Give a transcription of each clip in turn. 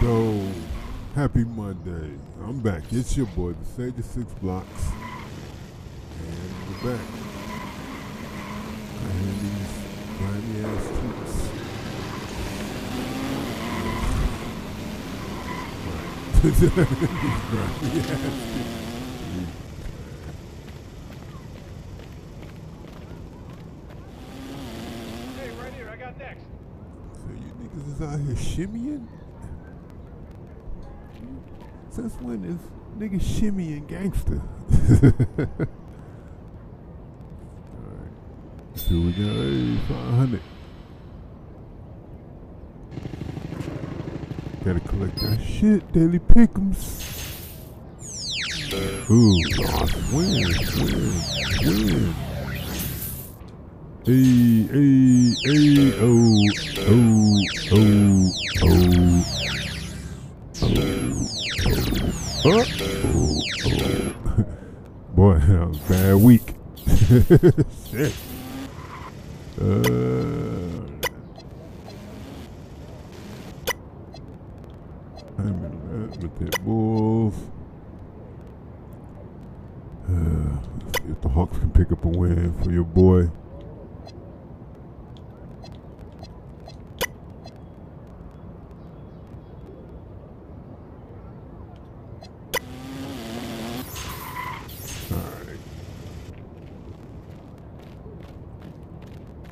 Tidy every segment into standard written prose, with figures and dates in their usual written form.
Yo, happy Monday. I'm back. It's your boy, the Sage of Six Blocks. And we're back. I hear these grimy ass tweets. These grimy ass tweets. Hey, right here, I got next. So you niggas is out here shimmying? Since when is niggas shimmying gangster? Alright. So we got 500. Gotta collect that shit, daily pick'ems. Ooh, win. Hey, Boy, that was a bad week. Shit. I'm in that with the Bulls. Let's see if the Hawks can pick up a win for your boy.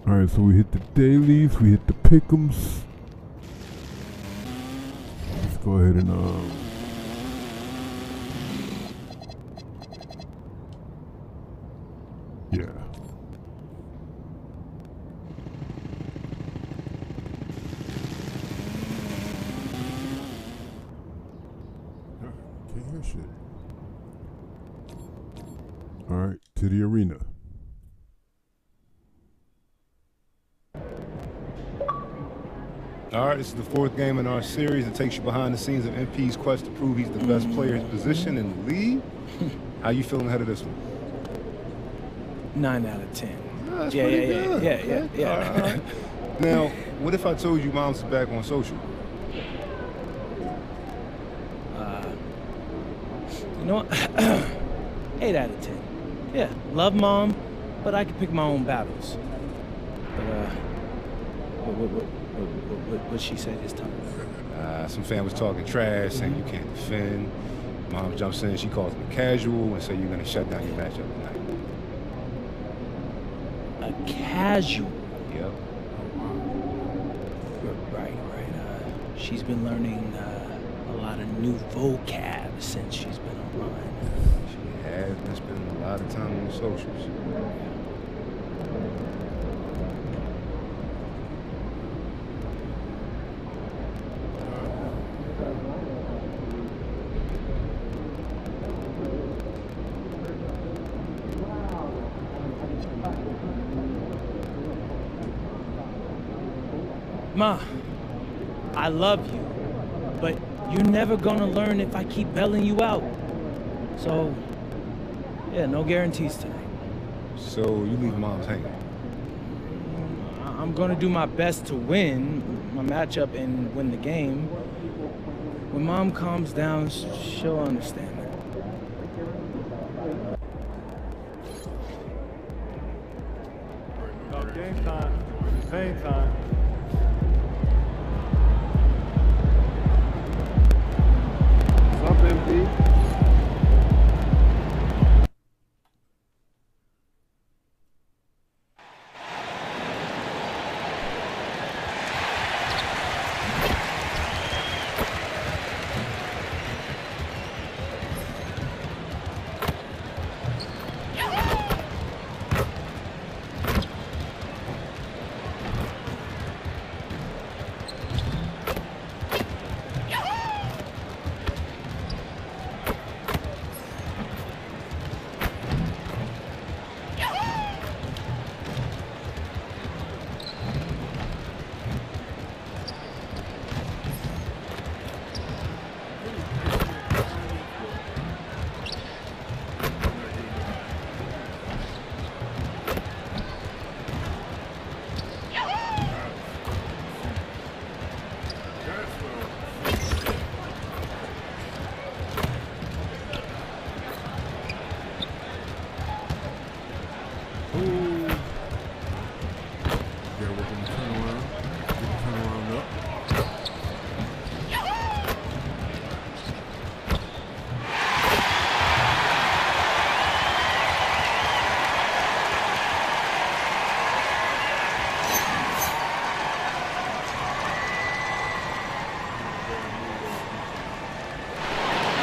Alright, so we hit the dailies, we hit the pick'ems. Let's go ahead and yeah. Can't hear shit. Alright, to the arena. All right, this is the fourth game in our series that takes you behind the scenes of MP's quest to prove he's the best player in his position in the league. How you feeling ahead of this one? 9 out of 10. Oh, that's pretty good. Yeah. All right. Now, what if I told you Mom's back on social? You know what? 8 out of 10. Yeah, love Mom, but I can pick my own battles. But, what she said this time? Some fan was talking trash, saying you can't defend. Mom jumps in, she calls him a casual, and say you're going to shut down your matchup tonight. A casual? Yep. Right. She's been learning a lot of new vocab since she's been online. She has been spending a lot of time on the socials. Ma, I love you, but you're never gonna learn if I keep bailing you out. So, yeah, no guarantees tonight. So you leave Mom's hanging? I'm gonna do my best to win my matchup and win the game. When Mom calms down, she'll understand that. Game time. Pain time. What's up, MP?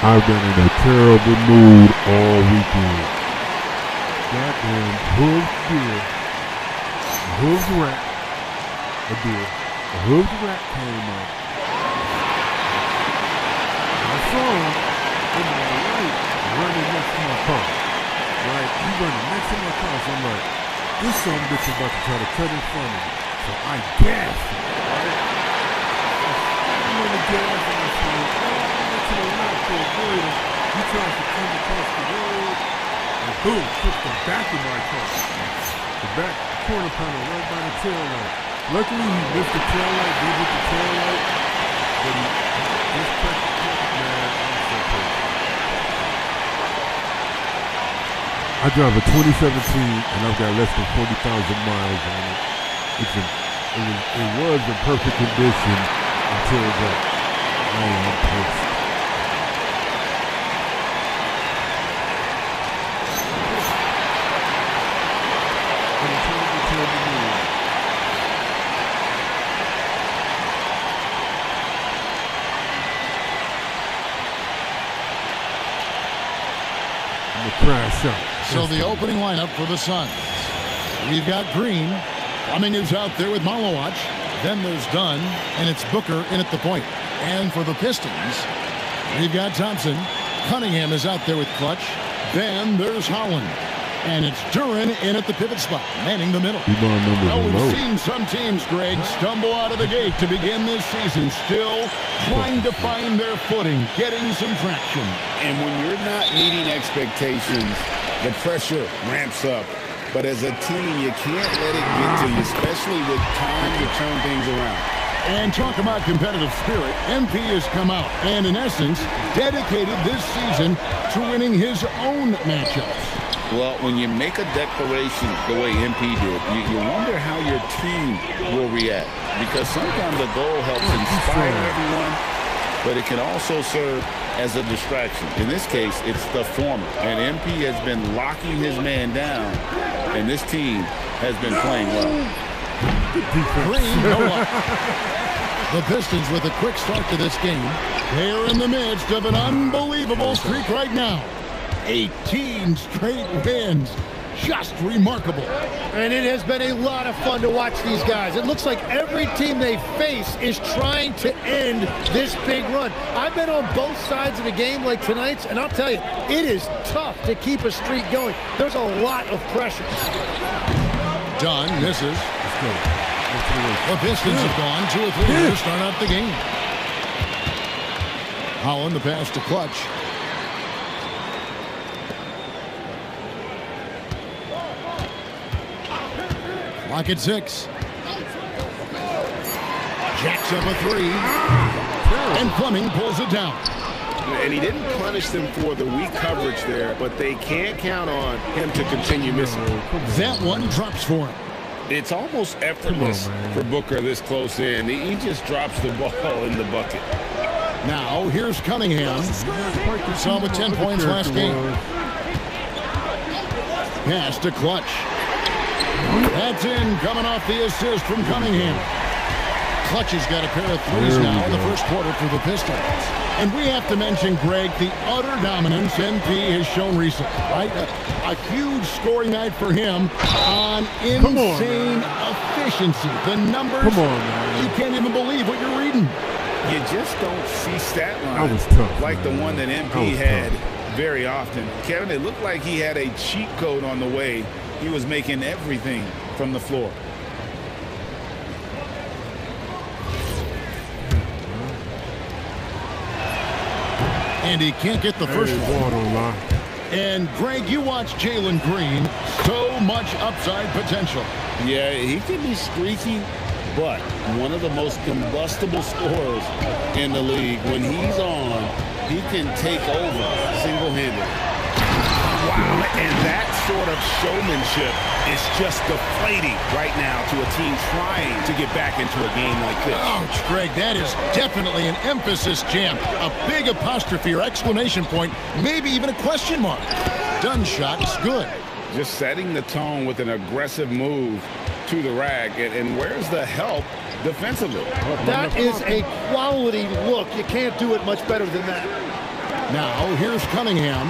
I've been in a terrible mood all weekend. Goddamn hooves deer. A hooves rat. A deer. A hooves rat came up. I saw him in my right running next to my car. Right? He running next to my car. So I'm like, this son of a bitch is about to try to cut in front of me. So I gassed him. Right? I'm on the gas and I said, to the left to avoid him. He tries to come across the road and boom, hits the back of my car. The back corner panel right by the tail light. Luckily he missed the tail light, did hit the tail light, but he just pressed the trigger. Man, I'm so crazy. I drive a 2017 and I've got less than 40,000 miles on it. It was in perfect condition until that. I am pissed. Crash out. So the opening lineup for the Suns. We've got Green. Cummings out there with Malawach. Then there's Dunn, and it's Booker in at the point. And for the Pistons, we've got Thompson. Cunningham is out there with Clutch. Then there's Holland. And it's Duran in at the pivot spot, manning the middle. Well, we've seen some teams, Greg, stumble out of the gate to begin this season, still trying to find their footing, getting some traction. And when you're not meeting expectations, the pressure ramps up. But as a team, you can't let it get to you, especially with time to turn things around. And talk about competitive spirit. MP has come out and, in essence, dedicated this season to winning his own matchups. Well, when you make a declaration the way MP did, you wonder how your team will react. Because sometimes the goal helps inspire everyone, but it can also serve as a distraction. In this case, it's the former. And MP has been locking his man down, and this team has been playing well. Green, no luck. The Pistons with a quick start to this game. They're in the midst of an unbelievable streak right now. 18 straight wins. Just remarkable. And it has been a lot of fun to watch these guys. It looks like every team they face is trying to end this big run. I've been on both sides of a game like tonight's, and I'll tell you, it is tough to keep a streak going. There's a lot of pressure. Dunn misses. The Pistons have gone 2 or 3 to start out the game. Holland, the pass to Clutch. Clock at 6. Jacks up a 3. And Fleming pulls it down. And he didn't punish them for the weak coverage there, but they can't count on him to continue missing. That one drops for him. It's almost effortless for Booker this close in. He just drops the ball in the bucket. Now, here's Cunningham. Saw with 10 points last game. Pass to Clutch. That's in, coming off the assist from Cunningham. Clutch has got a pair of threes now in the first quarter for the Pistons. And we have to mention, Greg, the utter dominance MP has shown recently, right? A huge scoring night for him on insane efficiency. The numbers, you can't even believe what you're reading. You just don't see stat That was lines tough, like the one that MP had very often. Kevin, it looked like he had a cheat code on the way. He was making everything from the floor. And he can't get the first one. And, Greg, you watch Jalen Green. So much upside potential. Yeah, he can be streaky, but one of the most combustible scorers in the league. When he's on, he can take over single-handedly. Wow, and that sort of showmanship is just deflating right now to a team trying to get back into a game like this. Ouch, Greg, that is definitely an emphasis jam. A big apostrophe or exclamation point, maybe even a question mark. Dunn shot is good. Just setting the tone with an aggressive move to the rack. And where's the help defensively? That is a quality look. You can't do it much better than that. Now, here's Cunningham.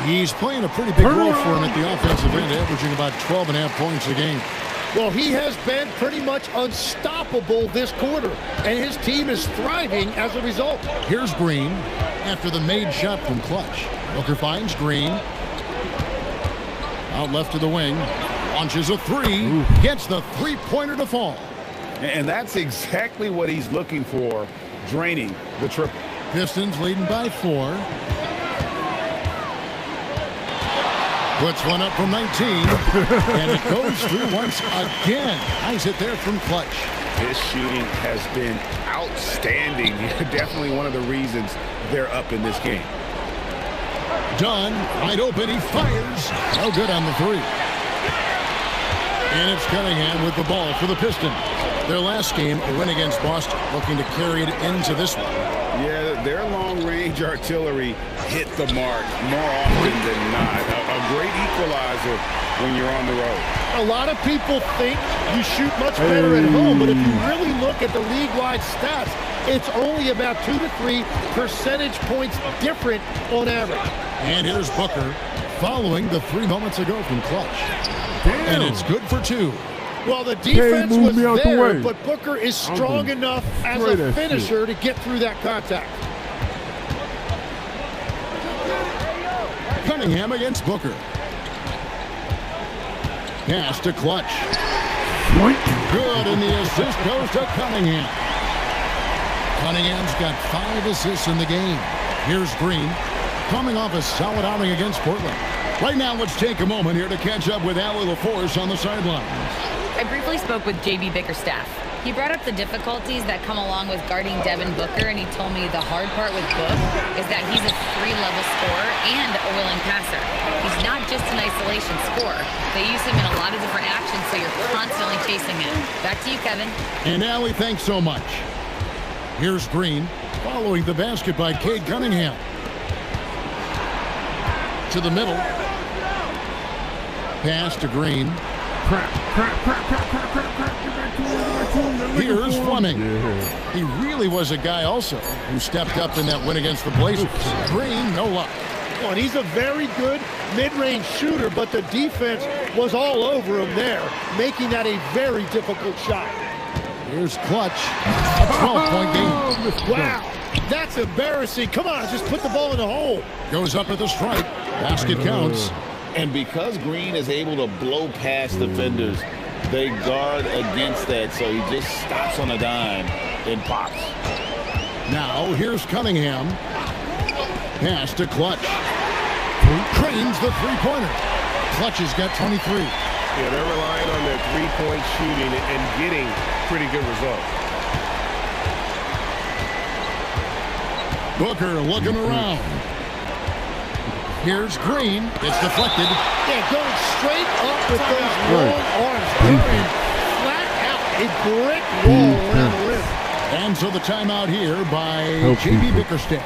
He's playing a pretty big role for him at the offensive end, averaging about 12.5 points a game. Well, he has been pretty much unstoppable this quarter, and his team is thriving as a result. Here's Green after the made shot from Clutch. Booker finds Green. Out left to the wing. Launches a three. Gets the three-pointer to fall. And that's exactly what he's looking for, draining the triple. Pistons leading by 4. Puts one up from 19. And it goes through once again. Nice hit there from Clutch. His shooting has been outstanding. Definitely one of the reasons they're up in this game. Dunn, wide open, he fires. No good on the three. And it's Cunningham with the ball for the Pistons. Their last game, a win against Boston, looking to carry it into this one. Yeah, their long-range artillery hit the mark more often than not. A great equalizer when you're on the road. A lot of people think you shoot much better at home, but if you really look at the league-wide stats, it's only about 2 to 3 percentage points different on average. And here's Booker following the 3 moments ago from Clutch. And it's good for 2. Well, the defense was the there, way. but Booker is strong enough as spray a that finisher to get through that contact. Cunningham against Booker. Pass to Clutch. Good, and the assist goes to Cunningham. Cunningham's got 5 assists in the game. Here's Green, coming off a solid outing against Portland. Right now, let's take a moment here to catch up with Allie LaForce on the sidelines. I briefly spoke with J.B. Bickerstaff. He brought up the difficulties that come along with guarding Devin Booker, and he told me the hard part with Book is that he's a 3-level scorer and a willing passer. He's not just an isolation scorer. They use him in a lot of different actions, so you're constantly chasing him. Back to you, Kevin. And Allie, thanks so much. Here's Green, following the basket by Cade Cunningham. To the middle. Pass to Green. Here's Fleming. He really was a guy also who stepped up in that win against the Blazers. Green, no luck. Well, and he's a very good mid-range shooter, but the defense was all over him there, making that a very difficult shot. Here's Clutch. A 12-point game. Wow, that's embarrassing. Come on, just put the ball in the hole. Goes up at the stripe. Basket counts. And because Green is able to blow past defenders, they guard against that, so he just stops on a dime and pops. Now, here's Cunningham. Pass to Clutch. Cranes the three-pointer. Clutch has got 23. Yeah, they're relying on their three-point shooting and getting pretty good results. Booker looking around. Here's Green. It's deflected. Yeah, going straight up with those long arms. Carrying flat out a brick wall around the rim. And so the timeout here by J.B. Bickerstaff.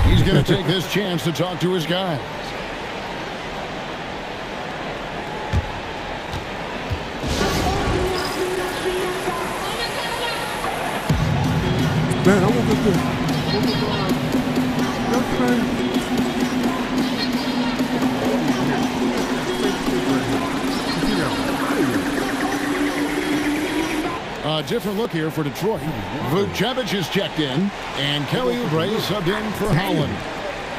He's going to take this chance to talk to his guys. Man, I want this. A different look here for Detroit. Vucevic is checked in, and Kelly Oubre subbed in for Howland.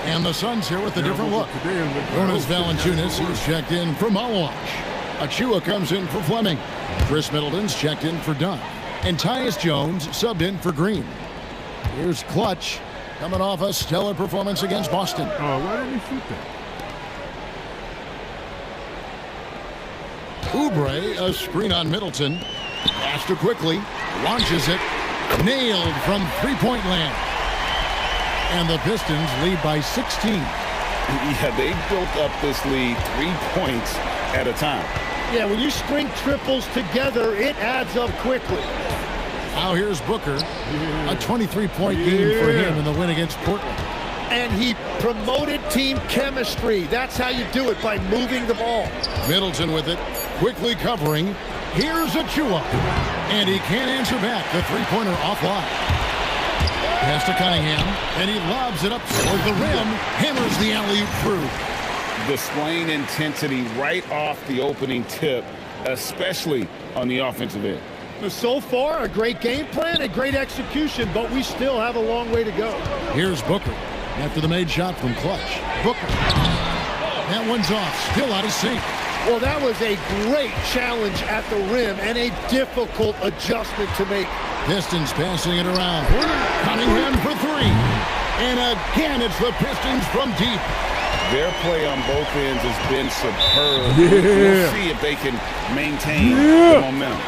And the Suns here with a different look. Jonas Valanciunas is checked in for Malawach. Achua comes in for Fleming. Chris Middleton's checked in for Dunn. And Tyus Jones subbed in for Green. Here's Clutch, coming off a stellar performance against Boston. Oh, why didn't he shoot that? Oubre, a screen on Middleton. Pastor quickly, launches it, nailed from three-point land. And the Pistons lead by 16. Yeah, they built up this lead 3 points at a time. Yeah, when you string triples together, it adds up quickly. Now here's Booker, a 23-point game for him in the win against Portland. And he promoted team chemistry. That's how you do it, by moving the ball. Middleton with it, quickly covering. Here's Achua, and he can't answer back. The three-pointer offline. Pass to Cunningham, and he lobs it up toward the rim. Hammers the alley-oop through. Displaying intensity right off the opening tip, especially on the offensive end. So far, a great game plan and great execution, but we still have a long way to go. Here's Booker after the made shot from Clutch. Booker. That one's off, still out of sync. Well, that was a great challenge at the rim and a difficult adjustment to make. Pistons passing it around. Cunningham for three. And again, it's the Pistons from deep. Their play on both ends has been superb. We'll see if they can maintain the momentum.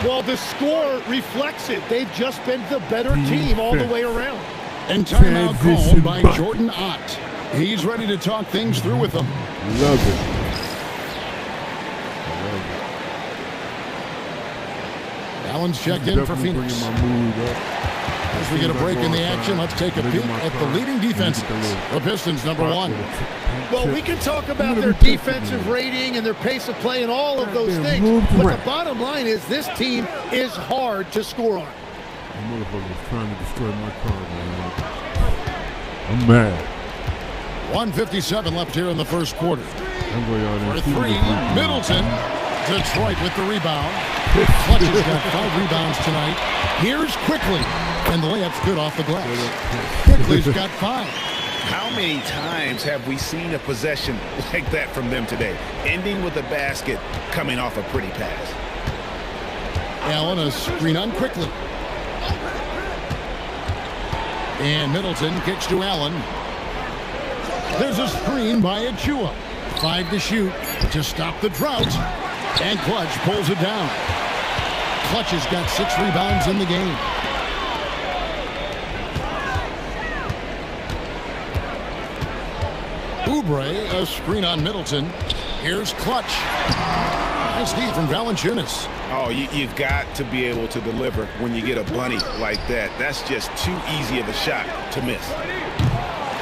Well, the score reflects it. They've just been the better team all the way around. And timeout called by Jordan Ott. He's ready to talk things through with them. Love it. Allen's checked in for Phoenix. As we get a break in the action, let's take a peek at the leading defenses. The Pistons, number one. Well, we can talk about their defensive rating and their pace of play and all of those things, but the bottom line is this team is hard to score on. That motherfucker was trying to destroy my car, man. I'm mad. 1:57 left here in the first quarter. For three, Middleton. Middleton. Detroit with the rebound. Clutch has got 5 rebounds tonight. Here's Quickly. And the layup's good off the glass. Quickly's got 5. How many times have we seen a possession like that from them today? Ending with a basket, coming off a pretty pass. Allen, a screen on Quickly. And Middleton kicks to Allen. There's a screen by Achua. 5 to shoot to stop the drought. And Clutch pulls it down. Clutch has got 6 rebounds in the game. Oubre, a screen on Middleton. Here's Clutch. Nice D from Valanciunas. Oh, you've got to be able to deliver when you get a bunny like that. That's just too easy of a shot to miss.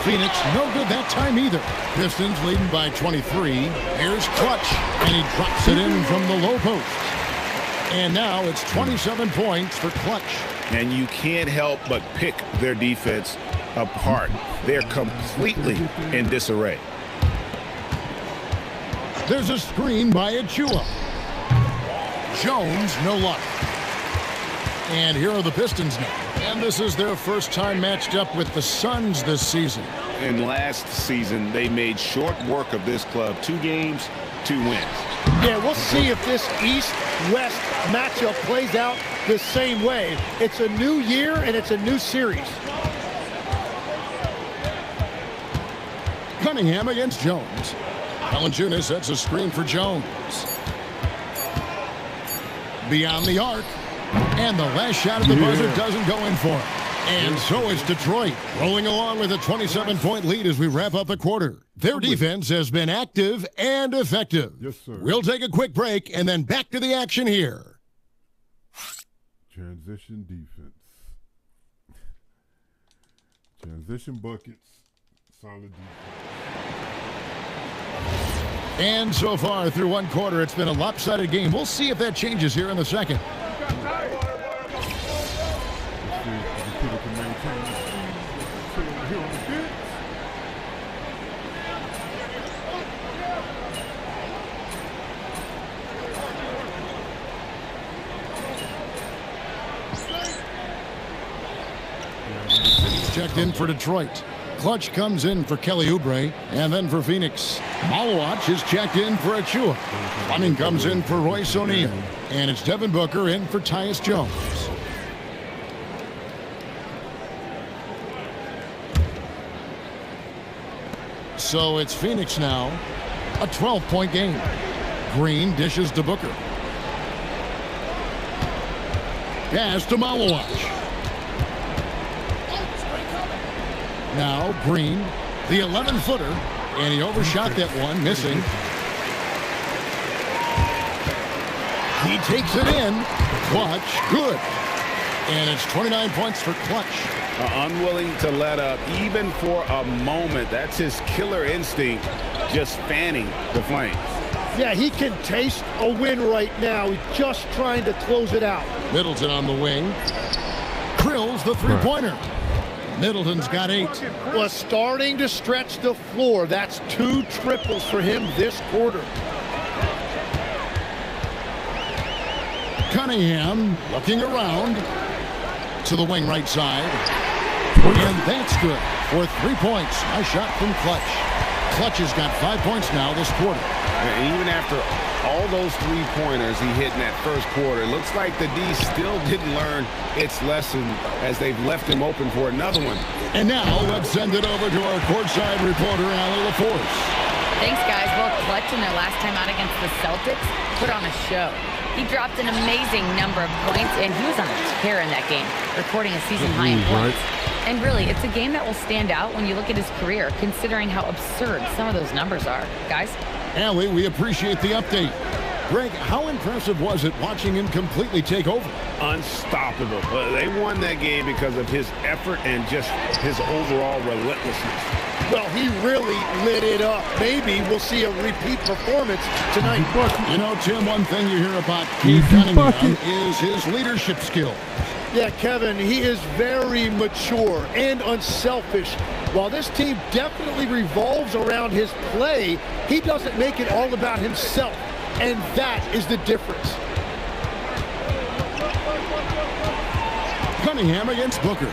Phoenix, no good that time either. Pistons leading by 23. Here's Clutch, and he drops it in from the low post. And now it's 27 points for Clutch. And you can't help but pick their defense apart. They're completely in disarray. There's a screen by Achua. Jones, no luck. And here are the Pistons now. And this is their first time matched up with the Suns this season. And last season, they made short work of this club. 2 games, 2 wins. Yeah, we'll see if this East-West matchup plays out the same way. It's a new year and it's a new series. Cunningham against Jones. Valanciunas sets a screen for Jones. Beyond the arc. And the last shot at the buzzer doesn't go in for it. And so it's Detroit rolling along with a 27-point lead as we wrap up the quarter. Their defense has been active and effective. Yes, sir. We'll take a quick break and then back to the action here. Transition defense. Transition buckets. Solid defense. And so far through one quarter, it's been a lopsided game. We'll see if that changes here in the second. Checked in for Detroit. Clutch comes in for Kelly Oubre, and then for Phoenix. Malawach is checked in for Achua. Fleming comes in for Royce O'Neal, and it's Devin Booker in for Tyus Jones. So it's Phoenix now, a 12-point game. Green dishes to Booker. Pass to Malawach. Now Green, the 11-footer, and he overshot that one, missing. He takes it in. Clutch, good. And it's 29 points for Clutch. Unwilling to let up even for a moment. That's his killer instinct, just fanning the flames. Yeah, he can taste a win right now. He's just trying to close it out. Middleton on the wing. Drills the three-pointer. Middleton's got 8. Was starting to stretch the floor. That's 2 triples for him this quarter. Cunningham looking around to the wing right side. And that's good for 3 points. Nice shot from Clutch. Clutch has got 5 points now this quarter. And even after all those 3-pointers he hit in that first quarter, it looks like the D still didn't learn its lesson as they've left him open for another one. And now let's send it over to our courtside reporter, Allie LaForce. Thanks, guys. Well, Clutch in their last time out against the Celtics put on a show. He dropped an amazing number of points, and he was on a tear in that game, recording a season-high in points. And really, it's a game that will stand out when you look at his career, considering how absurd some of those numbers are. Guys? Allie, we appreciate the update. Greg, how impressive was it watching him completely take over? Unstoppable. They won that game because of his effort and just his overall relentlessness. Well, he really lit it up. Maybe we'll see a repeat performance tonight. You know, Tim, one thing you hear about Cade Cunningham is his leadership skill. Yeah, Kevin, he is very mature and unselfish. While this team definitely revolves around his play, he doesn't make it all about himself. And that is the difference. Cunningham against Booker.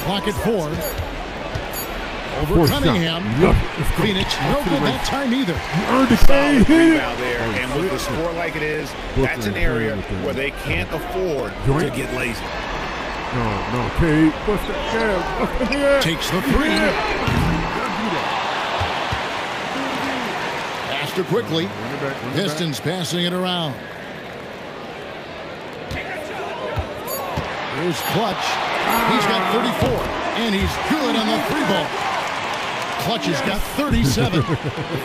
Clock at 4. Over Cunningham. Phoenix, no good that time either. Solid rebound there, and with the score like it is, that's an area where they can't afford to get lazy. No, Cade. What's that? Takes the 3. Faster quickly. Pistons passing it around. Here's Clutch. He's got 34, and he's good on the 3-ball. Clutch has got 37.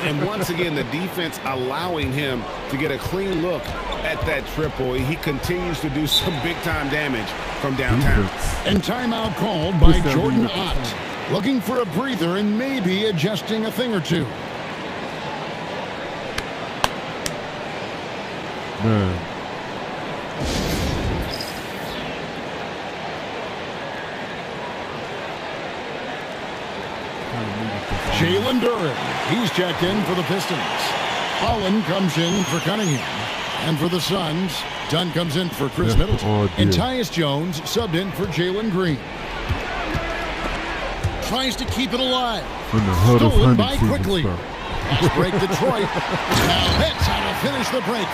And once again, the defense allowing him to get a clean look at that triple. He continues to do some big-time damage from downtown. And timeout called by Jordan Ott. Looking for a breather and maybe adjusting a thing or two. Man. Jalen Duren, he's checked in for the Pistons. Holland comes in for Cunningham. And for the Suns, Dunn comes in for Chris Middleton. And Tyus Jones subbed in for Jalen Green. Tries to keep it alive. Stolen by quickly. Break Detroit. Now that's how to finish the break.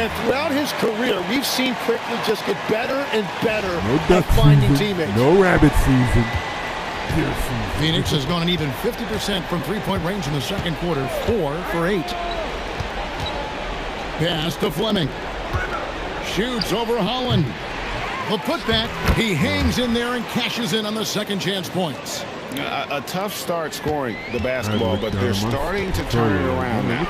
And throughout his career, we've seen Quickly just get better and better at finding teammates. No rabbit season. Phoenix has gone an even 50% from three-point range in the second quarter. 4 for 8. Pass to Fleming. Shoots over Holland. The putback. He hangs in there and cashes in on the second chance points. A tough start scoring the basketball, but they're starting to turn it around now.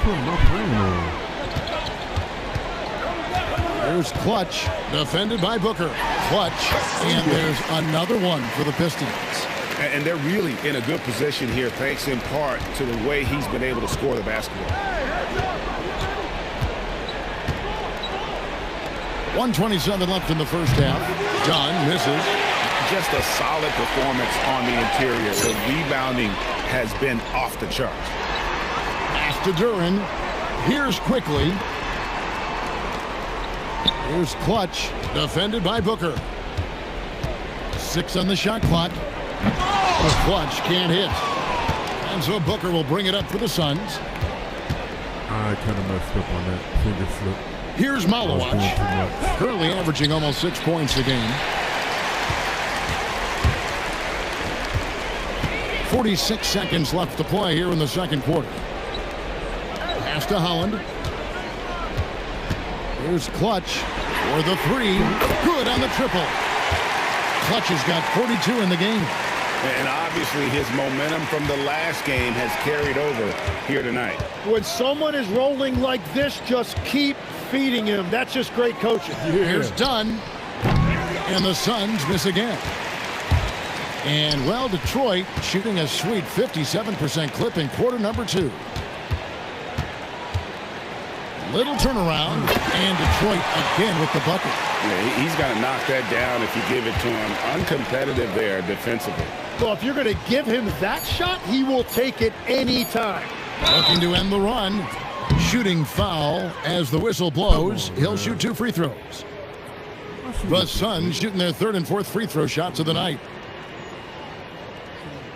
There's Clutch, defended by Booker. Clutch, and there's another one for the Pistons. And they're really in a good position here, thanks in part to the way he's been able to score the basketball. 1:27 left in the first half. Dunn misses. Just a solid performance on the interior. The rebounding has been off the charts. Pass to Duren. Here's quickly. Here's Clutch, defended by Booker. 6 on the shot clock. But Clutch can't hit. And so Booker will bring it up for the Suns. I kind of messed up on that finger slip. Here's Malowacz, currently averaging almost 6 points a game. 46 seconds left to play here in the second quarter. Pass to Holland. Here's Clutch for the 3. Good on the triple. Clutch has got 42 in the game. And obviously his momentum from the last game has carried over here tonight. When someone is rolling like this, just keep feeding him. That's just great coaching. Here's Dunn. And the Suns miss again. And, well, Detroit shooting a sweet 57% clip in quarter number 2. Little turnaround, and Detroit again with the bucket. Yeah, he's going to knock that down if you give it to him. Uncompetitive there defensively. Well, if you're going to give him that shot, he will take it anytime. Looking to end the run. Shooting foul as the whistle blows. He'll shoot 2 free throws. The Suns shooting their 3rd and 4th free throw shots of the night.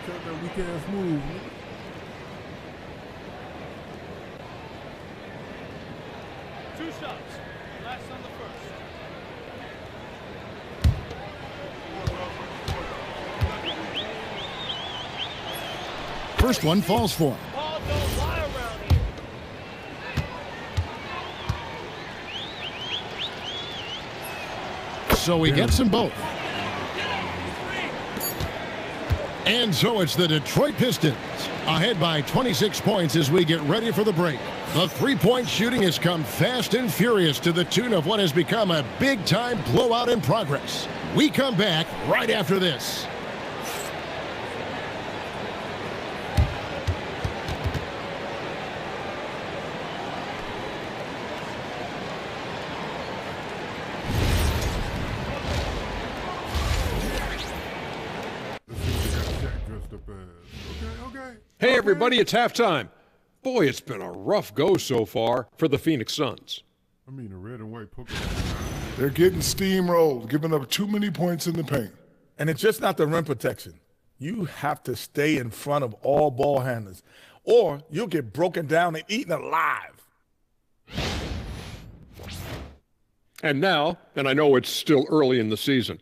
That weak ass move. Two shots. Last on the first. First one falls for him. Ball don't lie around here. So he gets them both. And so it's the Detroit Pistons ahead by 26 points as we get ready for the break. The three-point shooting has come fast and furious to the tune of what has become a big-time blowout in progress. We come back right after this. Hey, everybody, it's halftime. Boy, it's been a rough go so far for the Phoenix Suns. I mean, a red and white poker. They're getting steamrolled, giving up too many points in the paint. And it's just not the rim protection. You have to stay in front of all ball handlers, or you'll get broken down and eaten alive. And now, and I know it's still early in the season,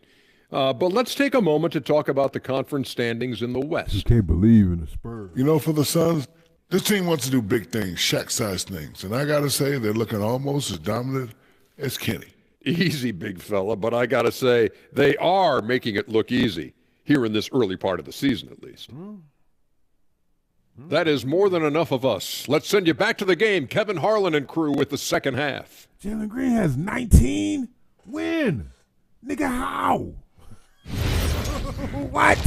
but let's take a moment to talk about the conference standings in the West. You can't believe in the Spurs. You know, for the Suns, this team wants to do big things, Shaq-sized things. And I got to say, they're looking almost as dominant as Kenny. Easy, big fella, but I got to say, they are making it look easy, here in this early part of the season at least. That is more than enough of us. Let's send you back to the game, Kevin Harlan and crew with the second half. Jalen Green has 19? When? Nigga, how? What?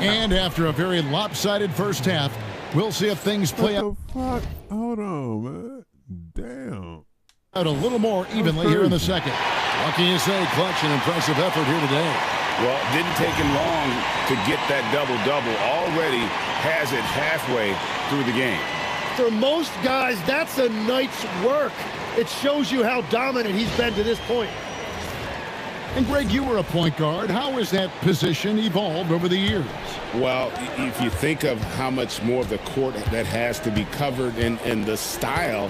And after a very lopsided first half, we'll see if things play out. What the fuck? Hold on, man. Damn. Out a little more evenly here in the second. What can you say? Clutch and impressive effort here today. Well, it didn't take him long to get that double-double. Already has it halfway through the game. For most guys, that's a night's work. It shows you how dominant he's been to this point. And Greg, you were a point guard. How has that position evolved over the years? Well, if you think of how much more of the court that has to be covered and the style,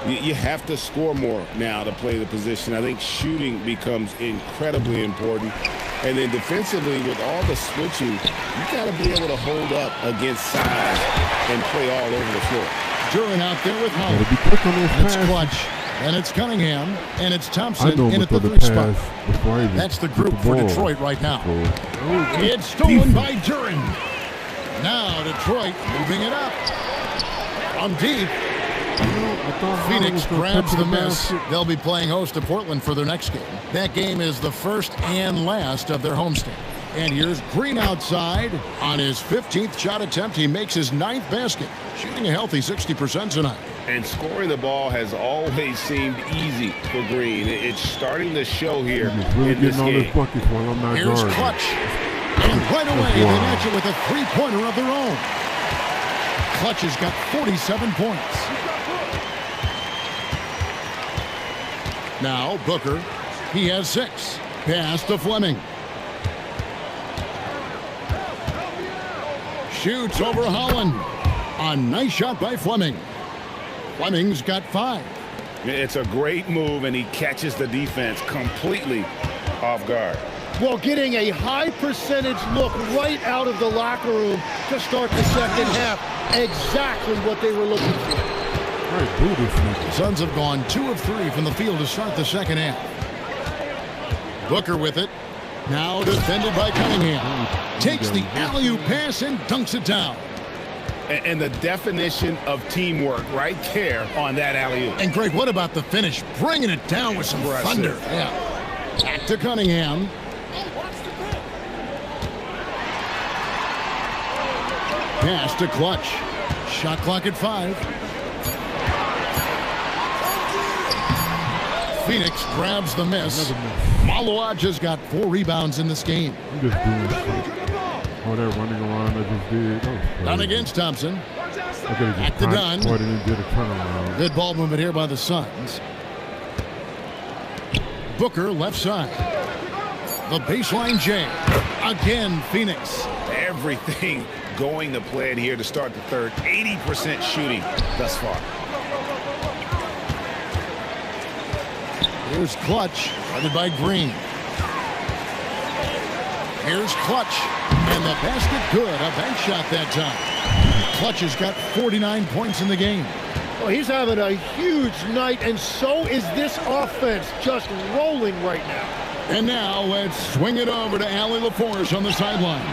you have to score more now to play the position. I think shooting becomes incredibly important. And then defensively, with all the switching, you got to be able to hold up against size and play all over the floor. Duran out there with Howard. It's Clutch. And it's Cunningham, and it's Thompson in at the 3 spot. That's the group for Detroit right now. It's stolen by Duran. Now Detroit moving it up. From deep. Phoenix grabs the miss. They'll be playing host to Portland for their next game. That game is the first and last of their homestand. And here's Green outside. On his 15th shot attempt, he makes his 9th basket, shooting a healthy 60% tonight. And scoring the ball has always seemed easy for Green. It's starting to show here in this game. Here's Clutch. And right away, they match it with a three-pointer of their own. Clutch has got 47 points. Now Booker, he has 6. Pass to Fleming. Shoots over Holland. A nice shot by Fleming. Fleming's got 5. It's a great move, and he catches the defense completely off guard. Well, getting a high percentage look right out of the locker room to start the second half. Exactly what they were looking for. The Suns have gone 2 of 3 from the field to start the second half. Booker with it. Now defended by Cunningham. Takes the alley-oop pass and dunks it down. And the definition of teamwork right there on that alley-oop. And Greg, what about the finish? Bringing it down with some thunder. Yeah. Back to Cunningham. Pass to Clutch. Shot clock at 5. Phoenix grabs the miss. Malawaj has got 4 rebounds in this game. I'm just doing shit. All that running around I just did. That was crazy. Done against Thompson. Back to Dunn. Did a turnaround. Good ball movement here by the Suns. Booker left side. The baseline J. Again, Phoenix. Everything going to plan here to start the third. 80% shooting thus far. Here's Clutch, guarded by Green. Here's Clutch, and the basket good. A bank shot that time. Clutch has got 49 points in the game. Well, he's having a huge night, and so is this offense, just rolling right now. And now let's swing it over to Allie LaForce on the sideline.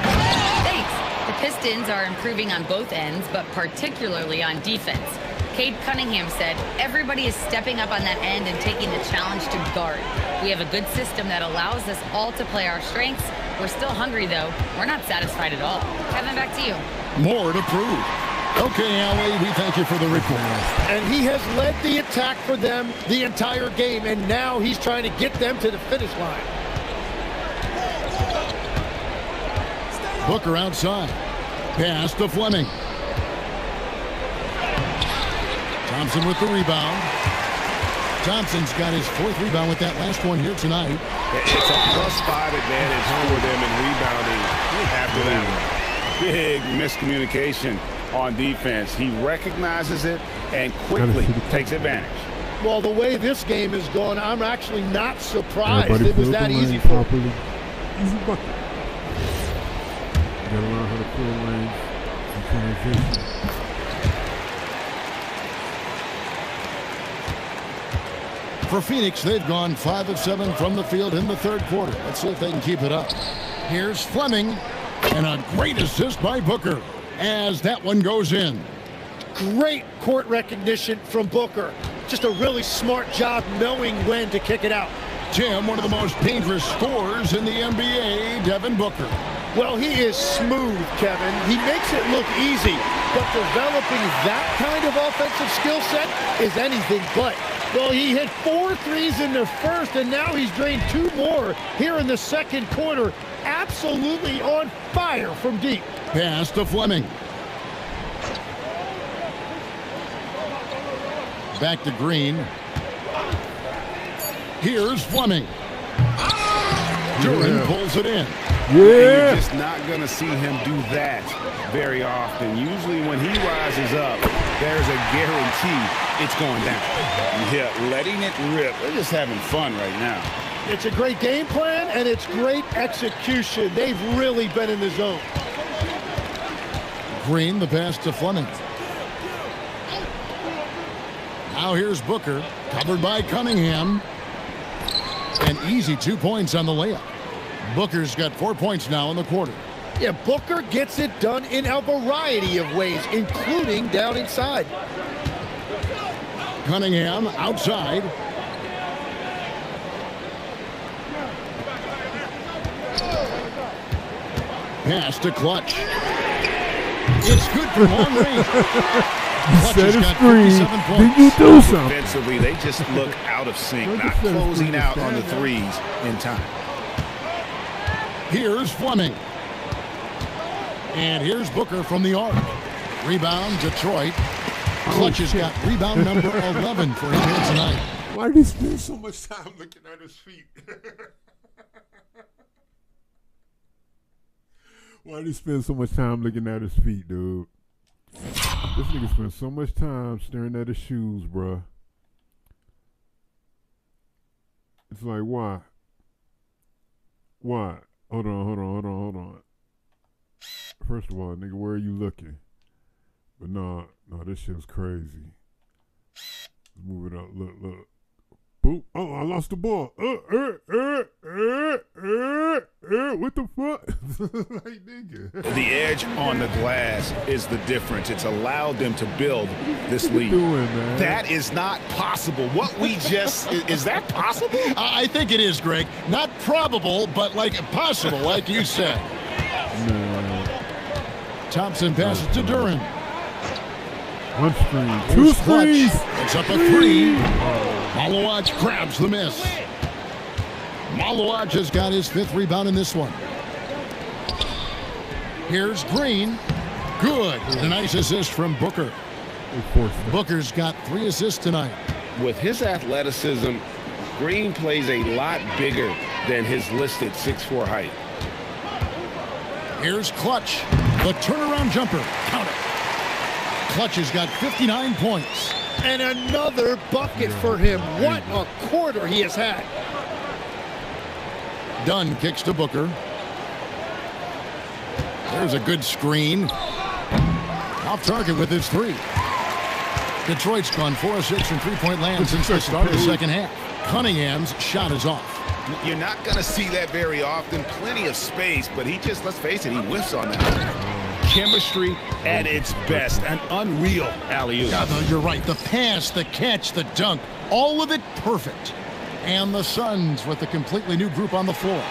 Thanks. The Pistons are improving on both ends, but particularly on defense. Cade Cunningham said, everybody is stepping up on that end and taking the challenge to guard. We have a good system that allows us all to play our strengths. We're still hungry, though. We're not satisfied at all. Kevin, back to you. More to prove. Okay, Allie, we thank you for the report. And he has led the attack for them the entire game, and now he's trying to get them to the finish line. Booker outside. Pass to Fleming. Thompson with the rebound. Thompson's got his 4th rebound with that last one here tonight. It's a +5 advantage for them in rebounding after that one. Big miscommunication on defense. He recognizes it and quickly takes advantage. Well, the way this game is going, I'm actually not surprised it was that easy for him. Easy bucket. You gotta learn how to fill lanes and transition. For Phoenix, they've gone 5 of 7 from the field in the 3rd quarter. Let's see if they can keep it up. Here's Fleming, and a great assist by Booker as that one goes in. Great court recognition from Booker. Just a really smart job knowing when to kick it out. Tim, one of the most dangerous scorers in the NBA, Devin Booker. Well, he is smooth, Kevin. He makes it look easy, but developing that kind of offensive skill set is anything but. Well, he hit 4 threes in the first, and now he's drained 2 more here in the 2nd quarter. Absolutely on fire from deep. Pass to Fleming. Back to Green. Here's Fleming. Duran pulls it in. Yeah. You're just not going to see him do that very often. Usually when he rises up, there's a guarantee it's going down. Yeah, letting it rip. They're just having fun right now. It's a great game plan, and it's great execution. They've really been in the zone. Green, the pass to Fleming. Now here's Booker, covered by Cunningham. An easy 2 points on the layup. Booker's got 4 points now in the quarter. Yeah, Booker gets it done in a variety of ways, including down inside. Cunningham outside. Pass to Clutch. It's good for long range. You set a screen, then you do something. Defensively, they just look out of sync, not closing out on the threes in time. Here's Fleming. And here's Booker from the arc. Rebound, Detroit. Clutch has got rebound number 11 for him here tonight. Why did he spend so much time looking at his feet? Why did he spend so much time looking at his feet, dude? This nigga spent so much time staring at his shoes, bruh. It's like, why? Why? Hold on. First of all, nigga, where are you looking? But no, this shit's crazy. Move it up, look. Boom. Oh, I lost the ball. What the fuck? Like, nigga. The edge on the glass is the difference. It's allowed them to build this lead. Man? That is not possible. What we just, is that possible? I think it is, Greg. Not probable, but like possible, like you said. No. Thompson passes to Duran. One screen. Two screens. It's up a 3. Malowacz grabs the miss. Malowacz has got his 5th rebound in this one. Here's Green. Good. A nice assist from Booker. Booker's got 3 assists tonight. With his athleticism, Green plays a lot bigger than his listed 6'4" height. Here's Clutch. The turnaround jumper. Count it. Clutch has got 59 points. And another bucket for him. What a quarter he has had. Dunn kicks to Booker. There's a good screen. Off target with his 3. Detroit's gone 4 of 6 from three-point land since the start of the second half. Cunningham's shot is off. You're not going to see that very often. Plenty of space, but he just, let's face it, he whiffs on that. Chemistry at its best. An unreal alley-oop. Yeah, you're right. The pass, the catch, the dunk, all of it perfect. And the Suns with a completely new group on the floor.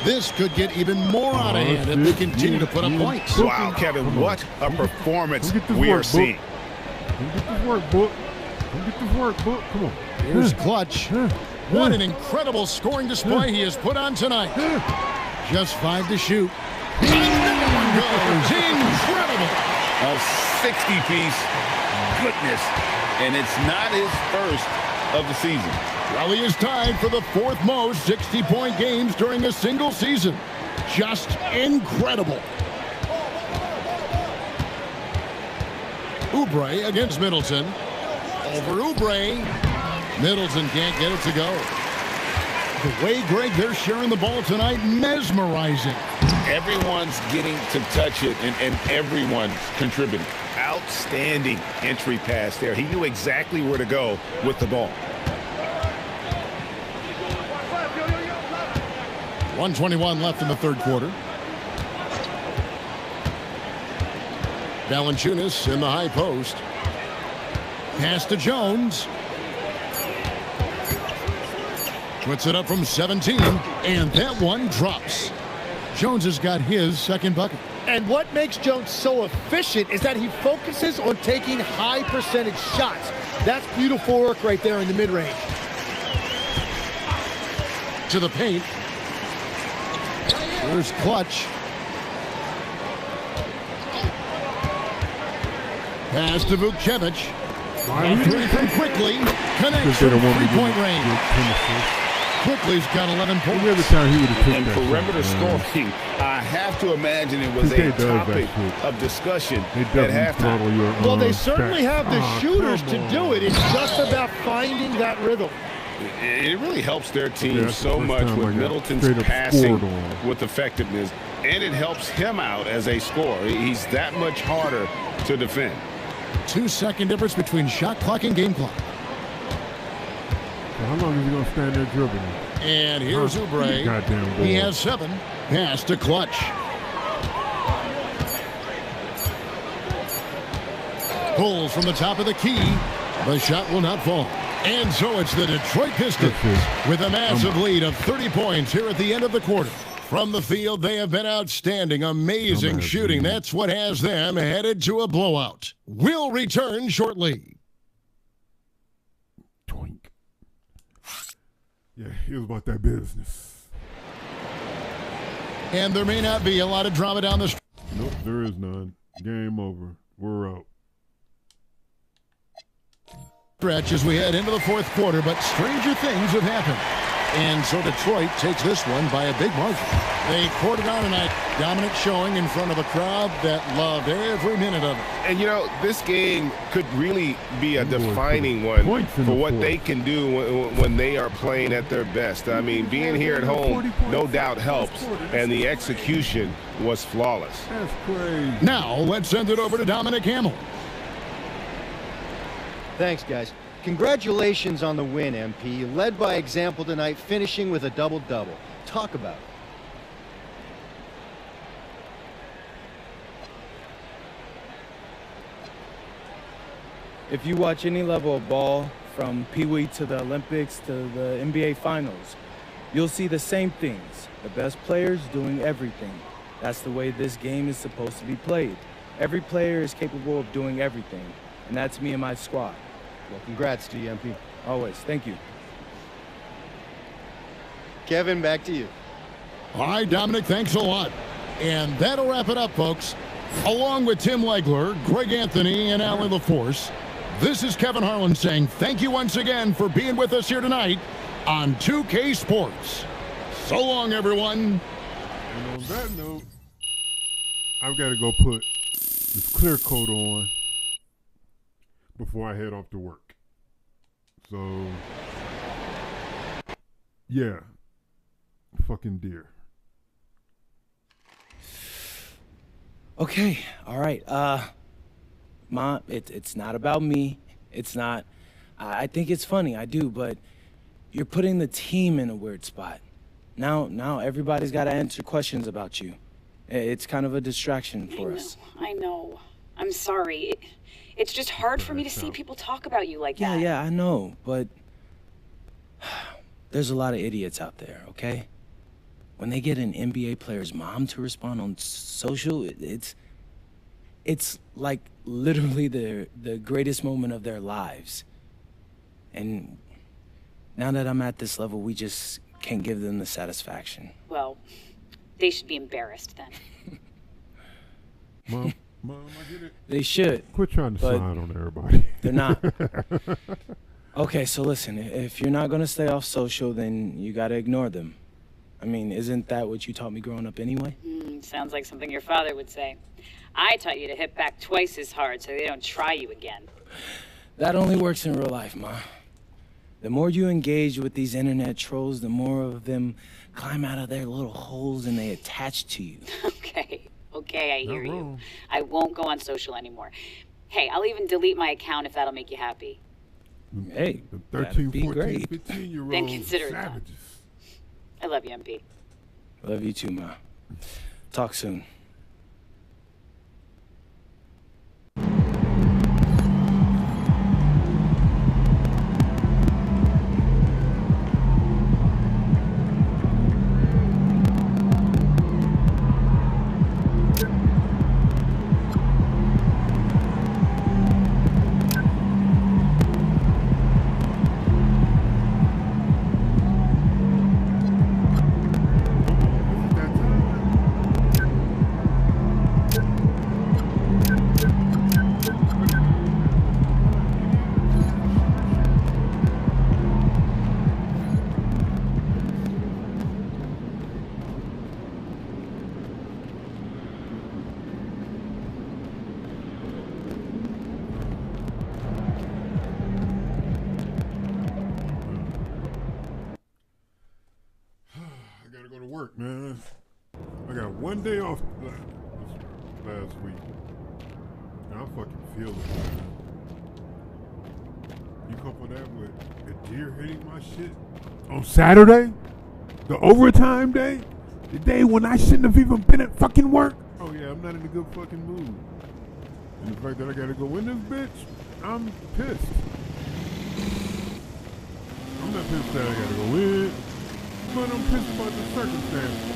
This could get even more out of hand if they continue to put up points. Wow, Kevin, what a performance we are seeing. Come get this work, Book. Come get this work, Book. Come on. Here's Clutch. What an incredible scoring display he has put on tonight. Just 5 to shoot. And that one goes. Incredible. A 60-piece goodness. And it's not his first of the season. Well, he is tied for the 4th most 60-point games during a single season. Just incredible. Oubre against Middleton. Over Oubre. Middleton can't get it to go. The way, Greg, they're sharing the ball tonight, mesmerizing. Everyone's getting to touch it, and everyone's contributing. Outstanding entry pass there. He knew exactly where to go with the ball. 1:21 left in the 3rd quarter. Valanciunas in the high post. Pass to Jones. Puts it up from 17, and that one drops. Jones has got his 2nd bucket. And what makes Jones so efficient is that he focuses on taking high percentage shots. That's beautiful work right there in the mid-range. To the paint. Here's Clutch. Pass to Vukcevic. And 3 from Quickly. Connects from 3-point range. Quickly's got 11 points. Every time he would have took and that perimeter shot, scoring, I have to imagine it was a topic of discussion at halftime. Well, they certainly have the shooters to do it. It's just about finding that rhythm. It really helps their team so much with Middleton's passing with effectiveness, and it helps him out as a scorer. He's that much harder to defend. 2-second difference between shot clock and game clock. How long is he going to stand there dribbling? And here's Oubre. He has 7. Pass to Clutch. Pulls from the top of the key. The shot will not fall. And so it's the Detroit Pistons with a massive lead of 30 points here at the end of the quarter. From the field, they have been outstanding, amazing shooting. That's what has them headed to a blowout. We'll return shortly. Yeah, he was about that business. And there may not be a lot of drama down the street. Nope, there is none. Game over. We're out. Stretch as we head into the 4th quarter, but stranger things have happened. And so Detroit takes this one by a big margin. They poured it on tonight. Dominant showing in front of a crowd that loved every minute of it. And, you know, this game could really be a defining one for what they can do when they are playing at their best. I mean, being here at home no doubt helps, and the execution was flawless. That's crazy. Now, let's send it over to Dominic Hamill. Thanks, guys. Congratulations on the win, MP. You led by example tonight, finishing with a double-double. Talk about it. If you watch any level of ball, from Pee Wee to the Olympics to the NBA Finals, you'll see the same things. The best players doing everything. That's the way this game is supposed to be played. Every player is capable of doing everything, and that's me and my squad. Well, congrats to you, MP. Always. Thank you. Kevin, back to you. All right, Dominic, thanks a lot. And that'll wrap it up, folks. Along with Tim Legler, Greg Anthony, and Allie LaForce, this is Kevin Harlan saying thank you once again for being with us here tonight on 2K Sports. So long, everyone. And on that note, I've got to go put this clear coat on before I head off to work. So, yeah. Fucking deer. Okay, all right. Mom, it's not about me. It's not. I think it's funny, I do, but you're putting the team in a weird spot. Now everybody's got to answer questions about you. It's kind of a distraction for us. I know. I'm sorry. It's just hard for me to see people talk about you like that. Yeah, I know, but there's a lot of idiots out there, okay? When they get an NBA player's mom to respond on social, it's like literally the greatest moment of their lives. And now that I'm at this level, we just can't give them the satisfaction. Well, they should be embarrassed then. Mom, I get it. They should. Quit trying to slide on everybody. They're not. Okay, so listen, if you're not going to stay off social, then you got to ignore them. I mean, isn't that what you taught me growing up anyway? Sounds like something your father would say. I taught you to hit back twice as hard so they don't try you again. That only works in real life, Ma. The more you engage with these internet trolls, the more of them climb out of their little holes and they attach to you. Okay, I hear you. I won't go on social anymore. Hey, I'll even delete my account if that'll make you happy. Hey, the 13, 14, great. 15-year-old Then consider it done. savages. I love you, MP. Love you too, Ma. Talk soon. Work, man. I got one day off last week. And I fucking feel it, man. You couple that with a deer hitting my shit on Saturday, the overtime day, the day when I shouldn't have even been at fucking work. Oh yeah, I'm not in a good fucking mood. And the fact that I gotta go in this bitch, I'm pissed. I'm not pissed that I gotta go in. But I'm pissed about the circumstances.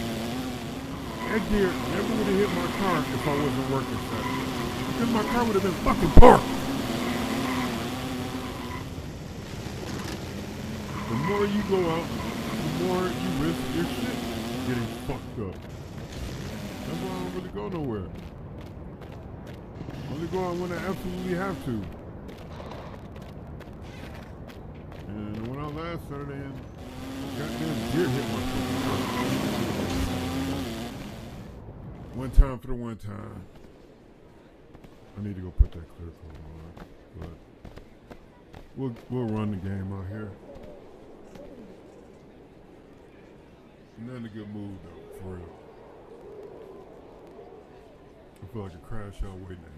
That deer never would have hit my car if I wasn't working Saturday. Because my car would have been fucking parked. The more you go out, the more you risk your shit getting fucked up. That's why I don't really go nowhere. I only go out when I absolutely have to. And when I last Saturday, goddamn deer hit my fucking car. One time for the one time. I need to go put that clear coat on. But we'll run the game out here. Not in a good mood though, for real. I feel like a crash out waiting to happen.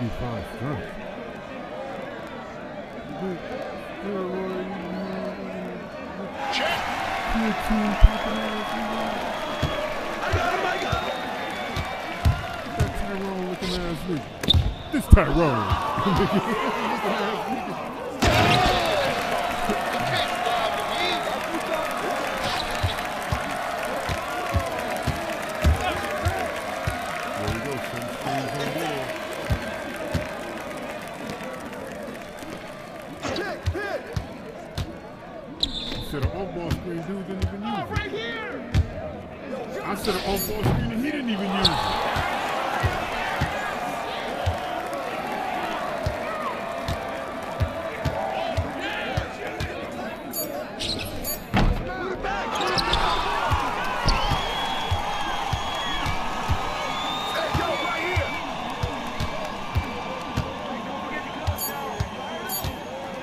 35 strikes. Check. That Tyrone looking ass nigga. This Tyrone. Said an on-ball screen dude didn't even use it. Right here. I said an on-ball screen and he didn't even use it.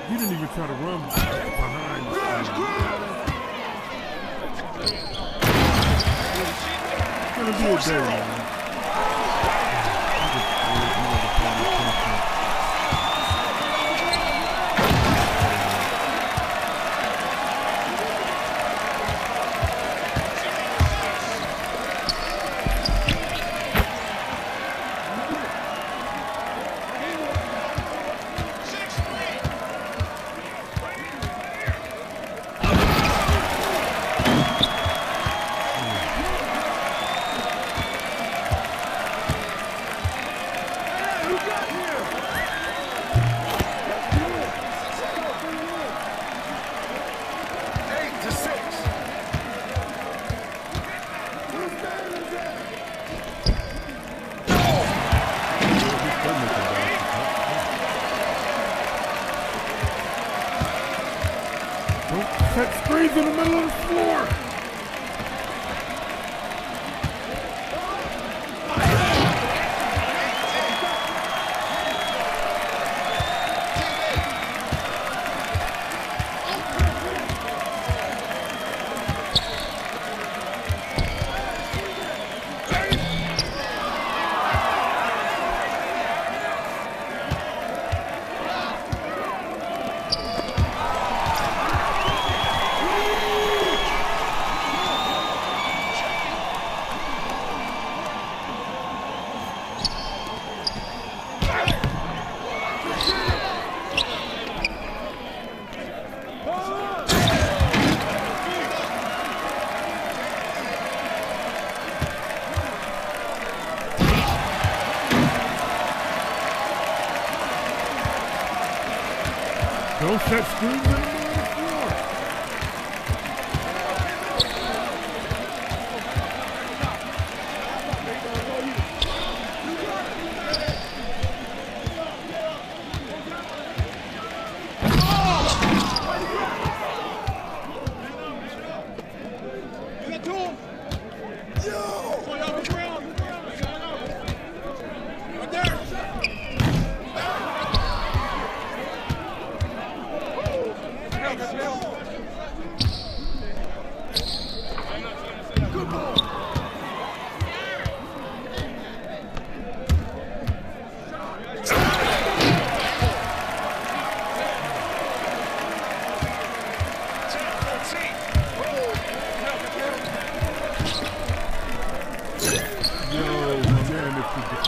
He didn't even try to run behind the It's gonna be a day, man. Set screens in the middle of the floor. Don't set screens in the middle of the floor.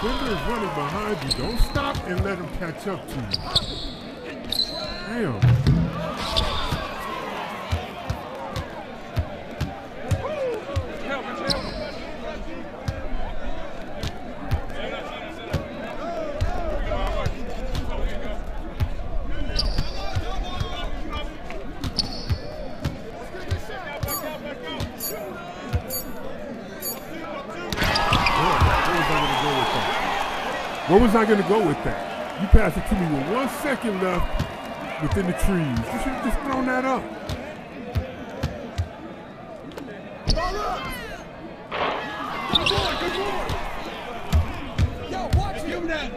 Defender is running behind you. Don't stop and let him catch up to you. Damn. Where was I going to go with that? You passed it to me with 1 second left within the trees. You should have just thrown that up. Yo, watch him now.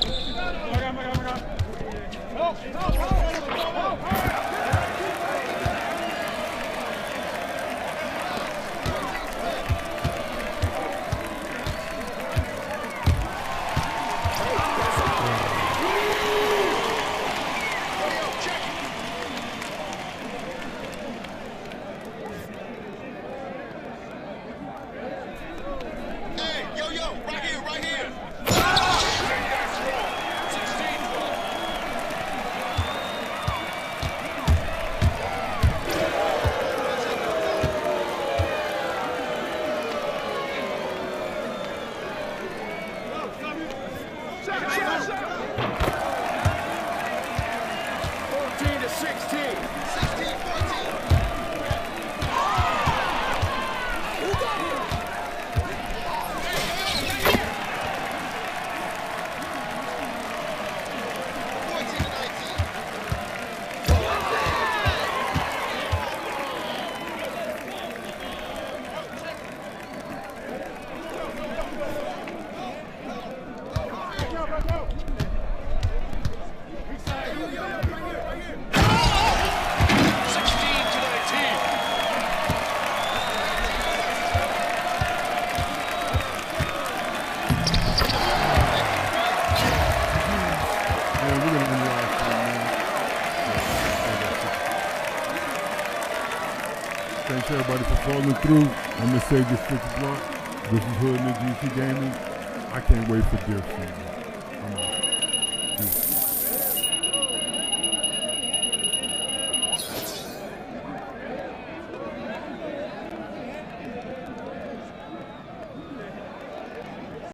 Thanks everybody for following through. I'm gonna save this 6 block. This is Hood and GC Gaming. I can't wait for deer season. I'm out. Peace.